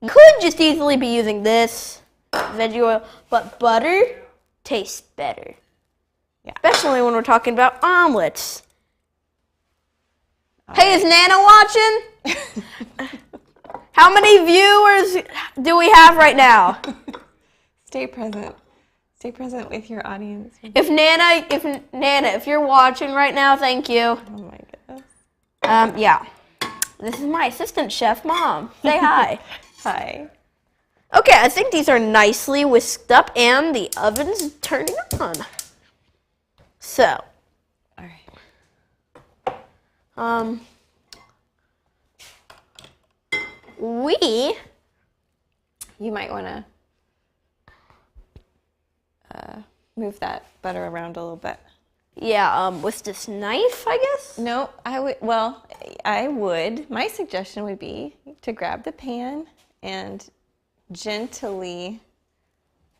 You could just easily be using this veggie oil, but butter tastes better. Yeah. Especially when we're talking about omelets. Hey, is Nana watching? How many viewers do we have right now? Stay present. Stay present with your audience. If Nana, if you're watching right now, thank you. Oh my goodness. Yeah. This is my assistant chef, Mom. Say hi. Hi. Okay, I think these are nicely whisked up and the oven's turning on. So, All right. You might want to move that butter around a little bit. yeah, with this knife, I guess? No, I would. Well, I would. My suggestion would be to grab the pan and gently,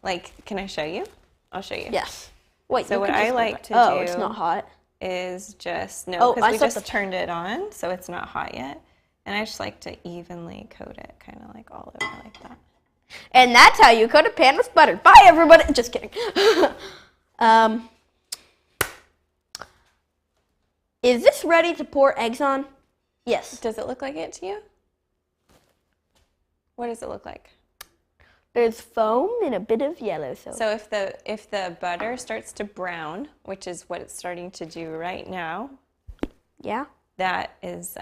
like, can I show you? I'll show you. Yes. Wait, So what I like to oh, do it's not hot. is just, Oh, no, I because we set just turned it on, so it's not hot yet. And I just like to evenly coat it, kind of like all over like that. And that's how you coat a pan with butter. Bye, everybody. Just kidding. Is this ready to pour eggs on? Yes. Does it look like it to you? What does it look like? There's foam and a bit of yellow. So if the butter starts to brown, which is what it's starting to do right now, yeah, that is,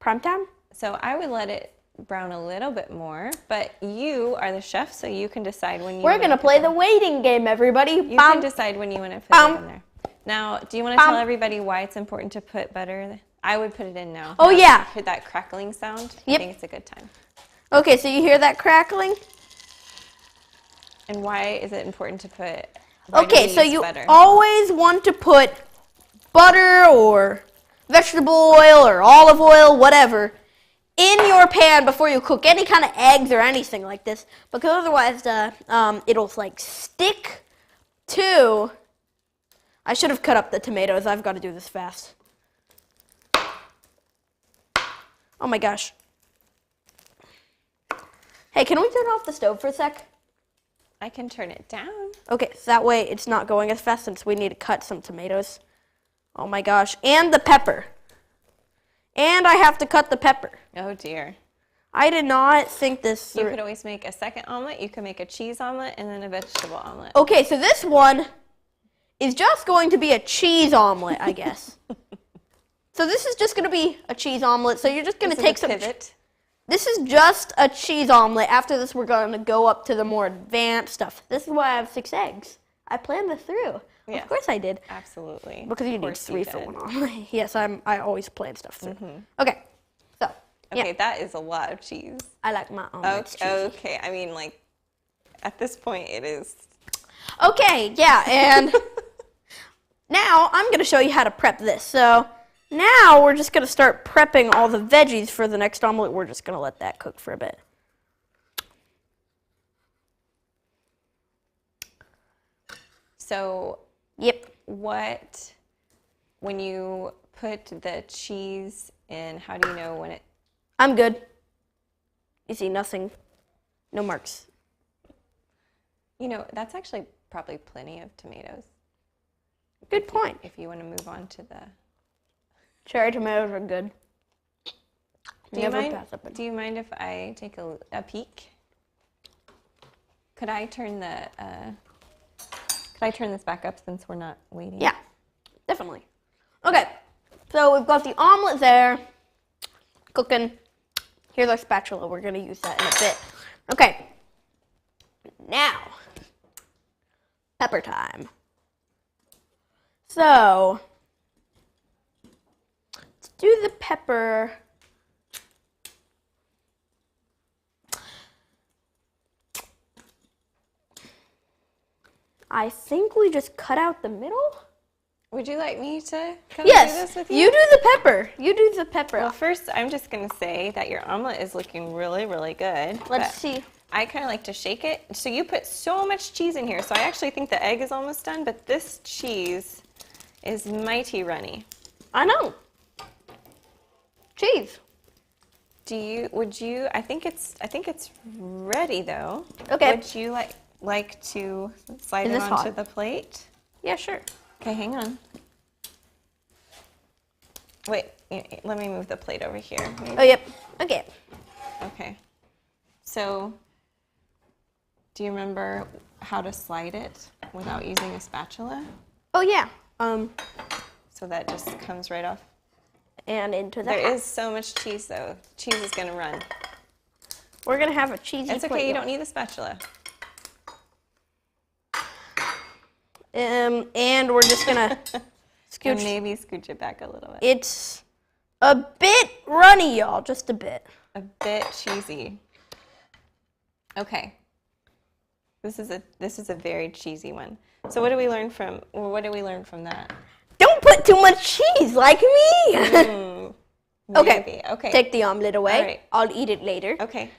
prime time. so I would let it brown a little bit more, but you are the chef, so you can decide when you We're going to play the waiting game, everybody. You can decide when you want to put it in there. Now, do you want to tell everybody why it's important to put butter? I would put it in now. Oh, yeah. Hear that crackling sound? Yep. I think it's a good time. Okay, so you hear that crackling? And why is it important to put Okay, so you butter? always want to put butter or vegetable oil or olive oil, whatever, in your pan before you cook any kind of eggs or anything like this, because otherwise it'll like stick to. I should have cut up the tomatoes. I've got to do this fast. Oh my gosh. Hey, can we turn off the stove for a sec? I can turn it down. Okay, so that way it's not going as fast since we need to cut some tomatoes. Oh my gosh. And the pepper. And I have to cut the pepper. Oh dear. I did not think this You through. could always make a second omelet. You could make a cheese omelet and then a vegetable omelet. Okay, so this one is just going to be a cheese omelet, I guess. So this is just going to be a cheese omelet. So you're just going to take some. Pivot. This is just a cheese omelet. After this, we're going to go up to the more advanced stuff. This is why I have 6 eggs. I planned this through. Yes. Of course I did. Absolutely. Because you Of need course 3 you for did. 1 omelet. Yes, I always plan stuff through. Okay, so Okay, yeah, that is a lot of cheese. I like my omelets cheesy. Okay, I mean, like, at this point, it is. Okay, yeah, and now I'm going to show you how to prep this. So now we're just going to start prepping all the veggies for the next omelet. We're just going to let that cook for a bit. So, Yep. when you put the cheese in, how do you know when it? I'm good. You see nothing, no marks. You know, that's actually probably plenty of tomatoes. Good point. If you want to move on to the. Cherry tomatoes are good. Do you Never mind? pass up an- Do you mind if I take a peek? Could I turn the? Could I turn this back up since we're not waiting? Yeah, definitely. Okay, so we've got the omelet there, cooking. Here's our spatula. We're going to use that in a bit. Okay, now, pepper time. So, let's do the pepper. I think we just cut out the middle. Would you like me to come Yes, do this with you? you do the pepper. You do the pepper. Well, first, I'm just going to say that your omelet is looking really, really good. Let's but see. I kind of like to shake it. So you put so much cheese in here. So I actually think the egg is almost done, but this cheese is mighty runny. I know. Cheese. I think it's ready though. Okay. Would you like to slide Is it this onto hot? the plate? Yeah, sure. Okay, hang on. Wait, let me move the plate over here. Oh, yep. Okay. Okay. So, do you remember how to slide it without using a spatula? Oh, yeah. So that just comes right off. And into the There hat. is so much cheese though. Cheese is gonna run. We're gonna have a cheesy It's okay, plate, you y'all. don't need the spatula. And we're just gonna And scooch. maybe scooch it back a little bit. It's a bit runny, y'all. Just a bit. A bit cheesy. Okay. This is a very cheesy one. So what did we learn from that? Don't put too much cheese like me. Okay. Maybe. Okay. Take the omelet away. All right. I'll eat it later. Okay.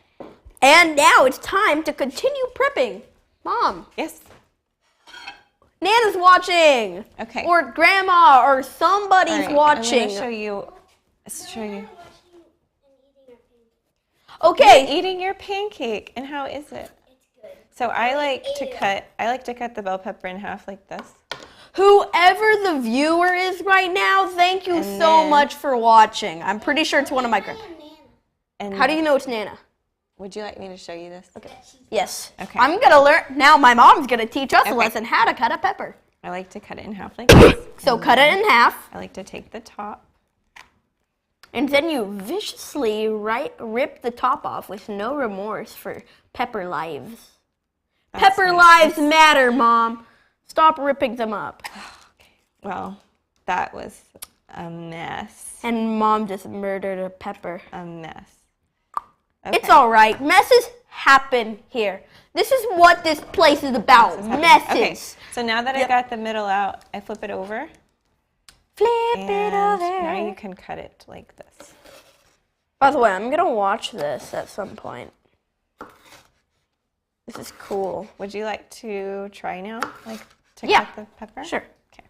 And now it's time to continue prepping. Mom, Yes. Nana's watching. Okay. Or Grandma, or somebody's All right, watching. I'm gonna show you. Okay. Eating your pancake, and how is it? It's good. So I like to cut the bell pepper in half like this. Whoever the viewer is right now, thank you And so then- much for watching. I'm pretty sure it's one of my grand. And How do you know it's Nana? would you like me to show you this? Okay. Yes. Okay. I'm gonna learn now. My mom's gonna teach us a Okay. lesson how to cut a pepper. I like to cut it in half like this. So cut it in half, I like to take the top. and then you viciously rip the top off with no remorse for pepper lives. That's Pepper nice. lives matter, Mom. Stop ripping them up. Well, that was a mess. And Mom just murdered a pepper. A mess. It's all right. Messes happen here. This is what this place is about. Messes. Okay, so now that I got the middle out, I flip it over. Flip And it over. now you can cut it like this. By the way, I'm gonna watch this at some point. This is cool. Would you like to try now? Like to Yeah. cut the pepper? Sure. Okay.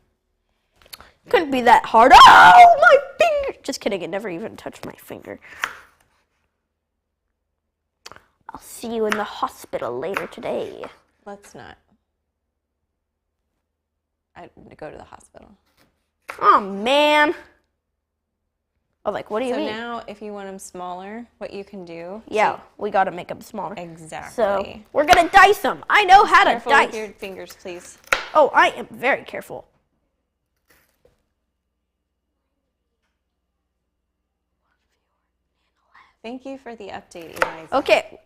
Couldn't be that hard. Oh, my finger! Just kidding. It never even touched my finger. I'll see you in the hospital later today. Let's not. I'd go to the hospital. Oh, man. Oh, like, what do you So mean? now, if you want them smaller, what you can do? Yeah, we gotta make them smaller. Exactly. So, we're gonna dice them. I know how to Careful dice. with your fingers, please. Oh, I am very careful. Thank you for the update, Eliza. Okay.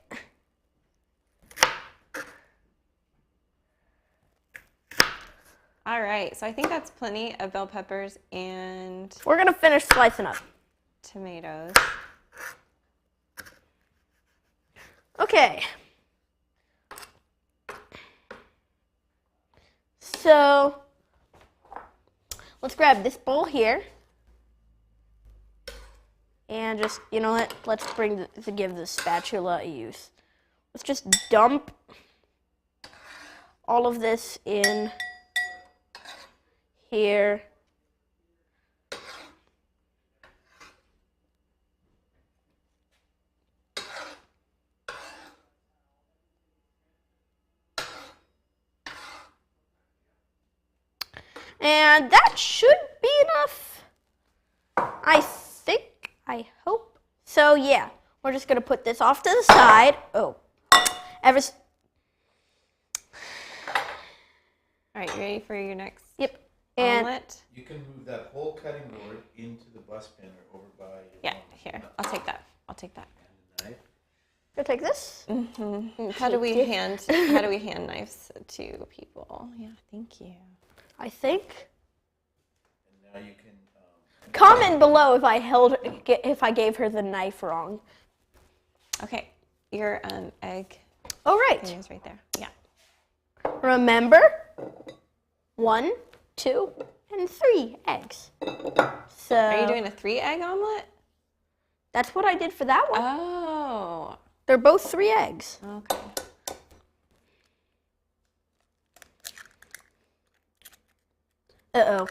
All right, so I think that's plenty of bell peppers and We're gonna finish slicing up. tomatoes. Okay. So, let's grab this bowl here. And just, you know what? Let's give the spatula a use. Let's just dump all of this in here. And that should be enough. I think, I hope. So yeah, we're just gonna put this off to the side. Oh, All right, you ready for your next yep. And omelet? You can move that whole cutting board into the bus pan or over by your Yeah, mom. here. I'll take that. I'll take that. And the knife. you'll take this. How do we hand knives to people? Yeah, thank you. I think. And now you can, Comment below if I gave her the knife wrong. Okay, your egg All right. thing is right there. Yeah. Remember, 1, 2, and 3 eggs. So Are you doing a 3-egg omelet? that's what I did for that one. Oh, They're both 3 eggs. okay. Uh-oh.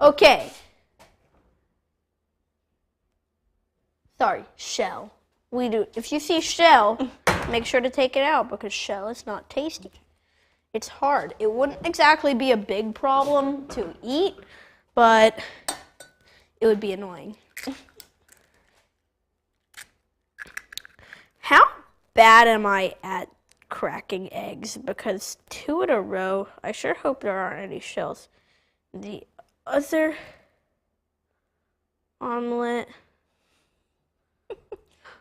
Okay. Sorry, shell. We do. If you see shell, make sure to take it out because shell is not tasty. It's hard. It wouldn't exactly be a big problem to eat, but it would be annoying. How bad am I at cracking eggs? Because 2 in a row, I sure hope there aren't any shells. The other omelet.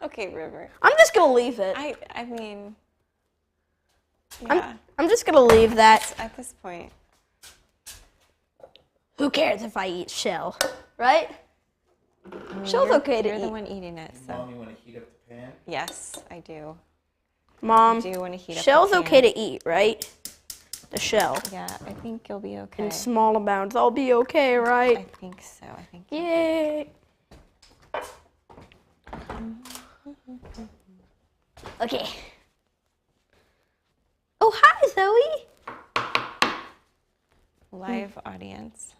Okay, River. I'm just gonna leave it. I mean, yeah. I'm just gonna leave that. At this point, Who cares if I eat shell, right? Shell's okay to you're the eat. one eating it, so Mom, you want to heat up the pan? yes, I do. Mom, Do you want to heat up? shell's the pan? okay to eat, right? The shell. Yeah, I think you'll be okay. In small amounts, I'll be okay, I right? think so. I think. Yay. Okay. Oh, hi, Zoe. Live audience.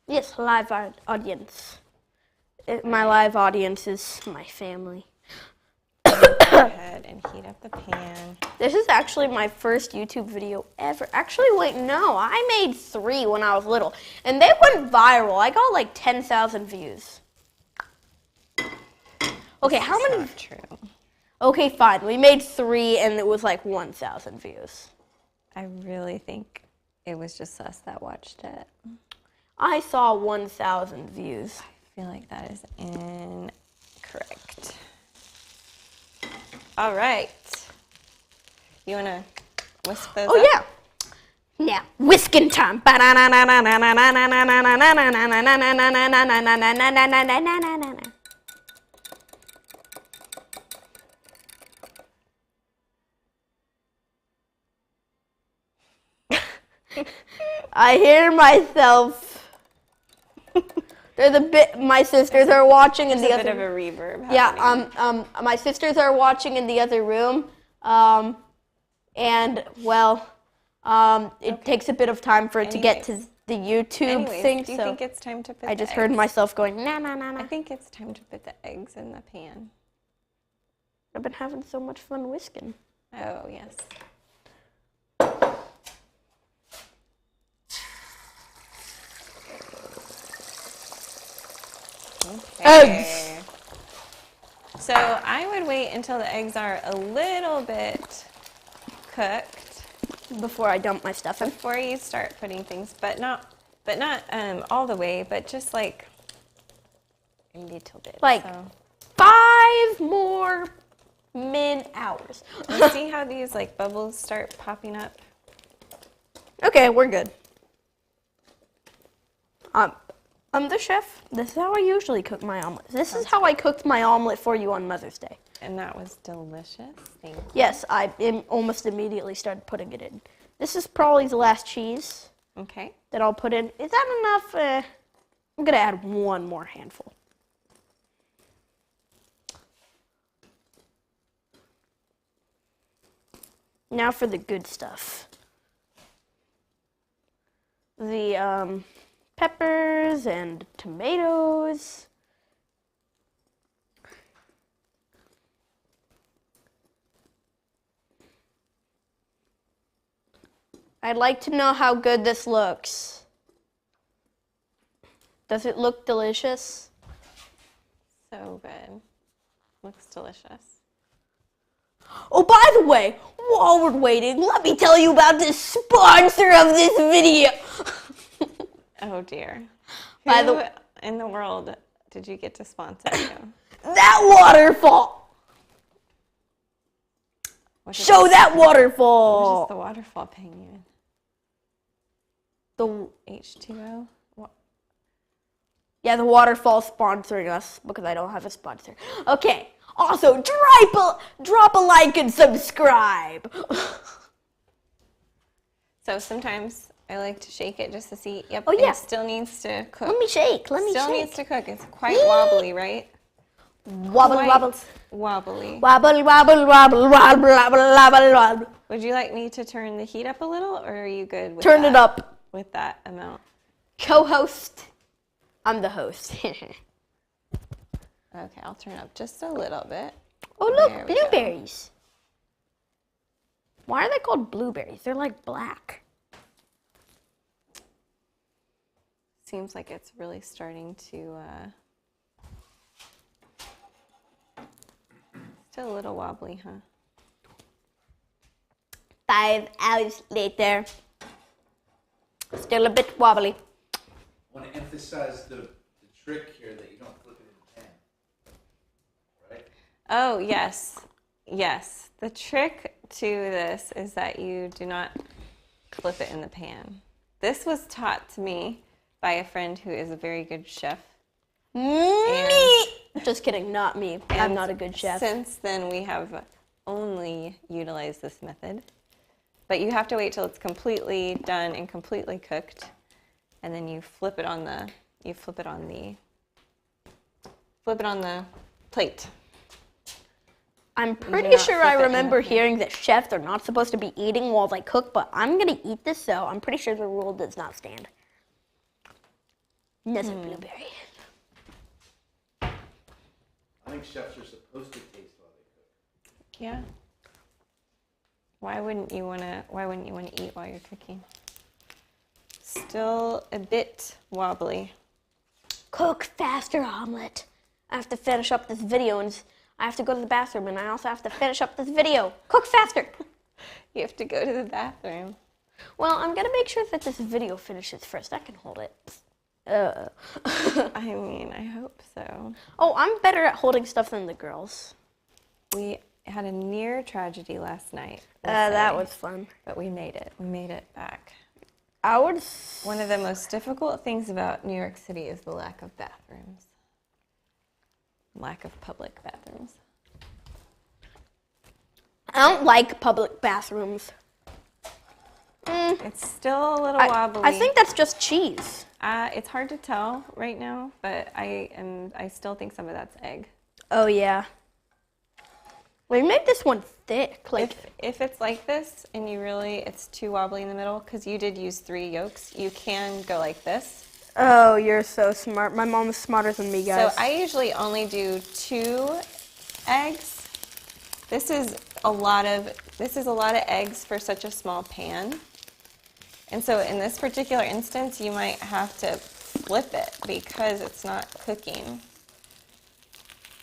Yes, live audience. My live audience is my family. Go ahead and heat up the pan. This is actually my first YouTube video ever. Actually, wait, no. I made 3 when I was little, and they went viral. I got like 10,000 views. Okay, how It's many? not true. Okay, fine. We made 3, and it was like 1,000 views. I really think it was just us that watched it. I saw 1,000 views. I feel like that is incorrect. All right. You want to whisk those Oh, up? yeah. Yeah, whisking time. I hear myself. My sisters are watching in the There's a other. bit of a reverb Yeah, happening. my sisters are watching in the other room, and well, it takes a bit of time for it to get to the YouTube Anyways, thing. do you So think it's time to put I the just heard eggs? myself going na na na I na. think it's time to put the eggs in the pan. I've been having so much fun whisking. Oh, yes. Okay. So I would wait until the eggs are a little bit cooked Before I dump my stuff in. before you start putting things, but not all the way, but just like a little bit. Like- so. 5 more hours. You see how these like bubbles start popping up? Okay, we're good. I'm the chef. This is how I usually cook my omelet. This is how I cooked my omelet for you on Mother's Day. And that was delicious. Thank you. Yes, I almost immediately started putting it in. This is probably the last cheese Okay. that I'll put in. Is that enough? I'm gonna add 1 more handful. Now for the good stuff. The peppers and tomatoes. I'd like to know how good this looks. Does it look delicious? So good. Looks delicious. Oh, by the way, while we're waiting, let me tell you about the sponsor of this video. Oh dear. By Who the- in the world did you get to sponsor you? That waterfall. What is Show it- that What waterfall. is the waterfall paying you in? The H2O? Yeah, the waterfall sponsoring us because I don't have a sponsor. Okay. Also, drop a like and subscribe. So sometimes I like to shake it just to see. Yep. Oh, yeah. It still needs to cook. Let me shake. Still needs to cook. It's quite wobbly, right? Wobble, Quite wobble. Wobbly. Wobble, wobble, wobble, wobble, wobble, wobble, wobble. Would you like me to turn the heat up a little, or are you good with Turn that? it up. With that amount. Co-host. I'm the host. Okay, I'll turn up just a little bit. Oh, There look, we go. blueberries. Why are they called blueberries? They're like black. Seems like it's really starting to, still a little wobbly, huh? 5 hours later. Still a bit wobbly. I want to emphasize the trick here that you don't flip it in the pan. Right? Oh, yes. Yes. The trick to this is that you do not flip it in the pan. This was taught to me by a friend who is a very good chef. Me. Just kidding, not me. I'm And not a good chef. Since then, we have only utilized this method. But you have to wait till it's completely done and completely cooked, and then you flip it on the plate. I'm do pretty not sure flip I it in the remember pan. hearing that chefs are not supposed to be eating while they cook, but I'm gonna eat this, so I'm pretty sure the rule does not stand. That's a blueberry. I think chefs are supposed to taste while they cook. Yeah. Why wouldn't you want to eat while you're cooking? Still a bit wobbly. Cook faster, omelet. I have to finish up this video, and I have to go to the bathroom, and I also have to finish up this video. Cook faster. You have to go to the bathroom. Well, I'm gonna make sure that this video finishes first. I can hold it. I mean, I hope so. Oh, I'm better at holding stuff than the girls. We had a near tragedy last night. That was fun. But we made it. We made it back. I would. One of the most difficult things about New York City is the lack of bathrooms. Lack of public bathrooms. I don't like public bathrooms. It's still a little wobbly. I think that's just cheese. It's hard to tell right now, but I still think some of that's egg. Oh yeah. We made this one thick. Like If it's like this and it's too wobbly in the middle, because you did use 3 yolks, you can go like this. oh, you're so smart. My mom is smarter than me, guys. So I usually only do 2 eggs. This is a lot of eggs for such a small pan. And so in this particular instance, you might have to flip it because it's not cooking.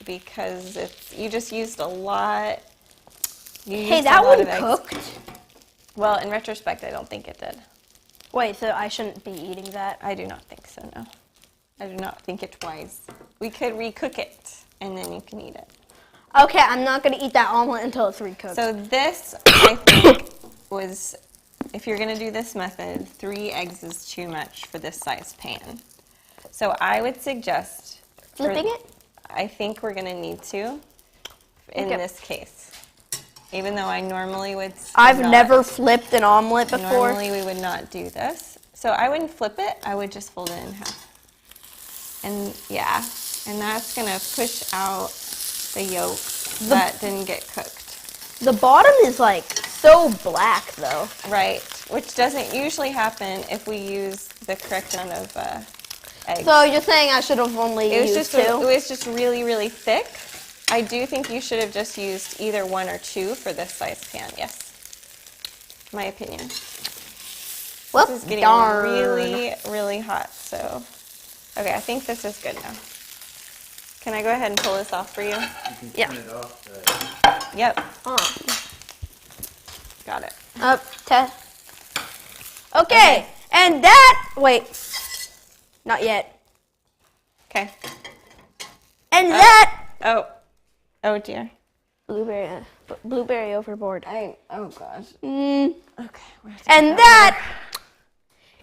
Because you just used a lot. Hey, that one cooked. Well, in retrospect, I don't think it did. Wait, so I shouldn't be eating that? I do not think so, no. I do not think it's wise. We could recook it, and then you can eat it. Okay, I'm not gonna eat that omelet until it's recooked. So this, I think, was, if you're going to do this method, 3 eggs is too much for this size pan. So I would suggest... Flipping it? I think we're going to need to in Okay. this case. Even though I normally would I've not- never flipped an omelet before. Normally we would not do this. So I wouldn't flip it, I would just fold it in half. And yeah, and that's gonna push out the yolk that didn't get cooked. The bottom is like so black though. Right, which doesn't usually happen if we use the correct amount of eggs. So you're saying I should have only used It 2? was just really, really thick. I do think you should have just used either 1 or 2 for this size pan, yes. My opinion. Well, This is getting darn. really, really hot, so. Okay, I think this is good now. Can I go ahead and pull this off for you? You can Yeah. turn it off. Yep, Oh. got it. Up, test. Okay, and that, wait, not yet. Okay. And that, Oh dear. blueberry overboard. Oh gosh. Mm, Okay. we have to and get that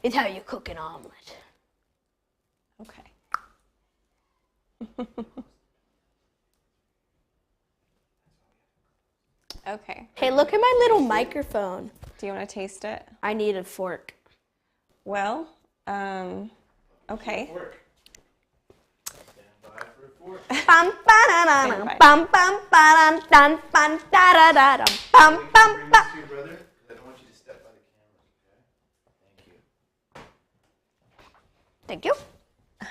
is how you cook an omelet. Okay. Okay. Hey, look at my little microphone. Do you want to taste it? I need a fork. Well, okay. Fork. Stand by for a fork. Bum, ba-da-da-dum, Stand by. bum, bum, ba-dum, dun, bum, da-da-da-dum, bum, Can you bum, bring ba- this to your brother? 'Cause I don't want you to step by the camera, okay? Thank you.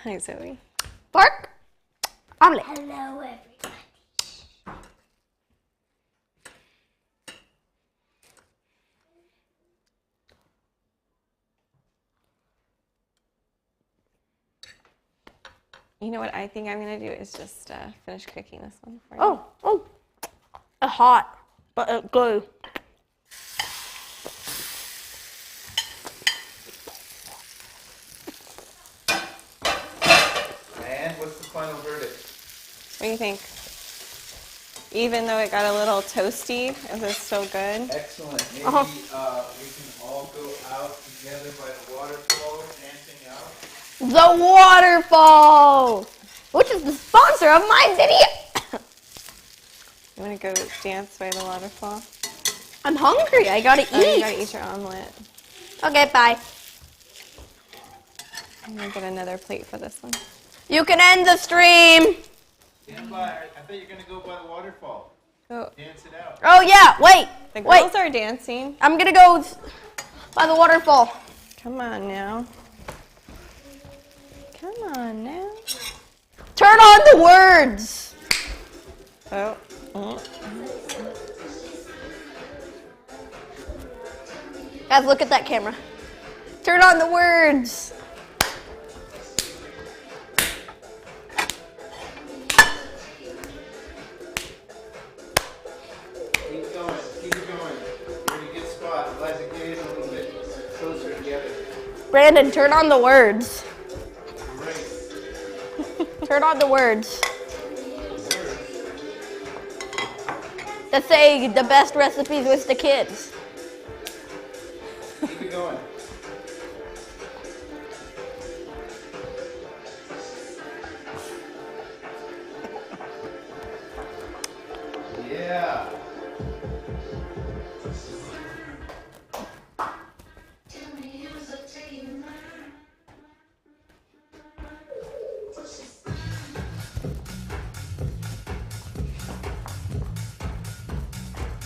Thank you. Hi, Zoe. Fork. Omelet. Hello, everybody. You know what I think I'm gonna do is just finish cooking this one for you. Oh. Hot, but glue. And what's the final verdict? What do you think? Even though it got a little toasty, is it still good? Excellent. Maybe Uh-huh. We can all go out together by the waterfall, dancing out. The waterfall, which is the sponsor of my video. You wanna go dance by the waterfall? I'm hungry. I gotta Oh, you eat. gotta eat your omelet. Okay, bye. I'm gonna get another plate for this one. You can end the stream. Stand by. I thought you were gonna go by the waterfall. Oh, Dance it out. Oh yeah, wait. the Wait. girls are dancing. I'm gonna go by the waterfall. Come on now. Come on now. Turn on the words. Oh. Mm. Guys, look at that camera. Turn on the words. Keep going. Keep it going. You're in a good spot. Eliza, get in a little bit closer together. Brandon, turn on the words. Great. Turn on the words. That say the best recipes with the kids. Keep it going. Yeah.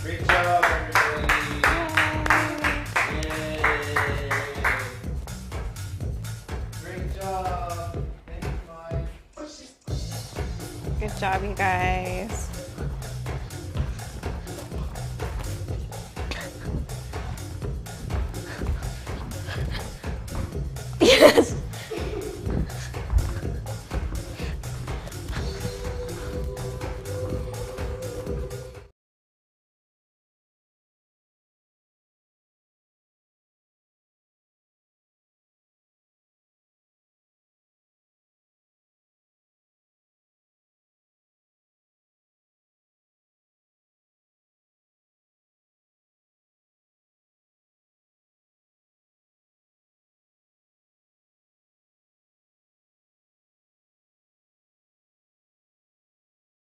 Great job, everybody. Yay. Great job. Thank you, Mike. Good job, you guys.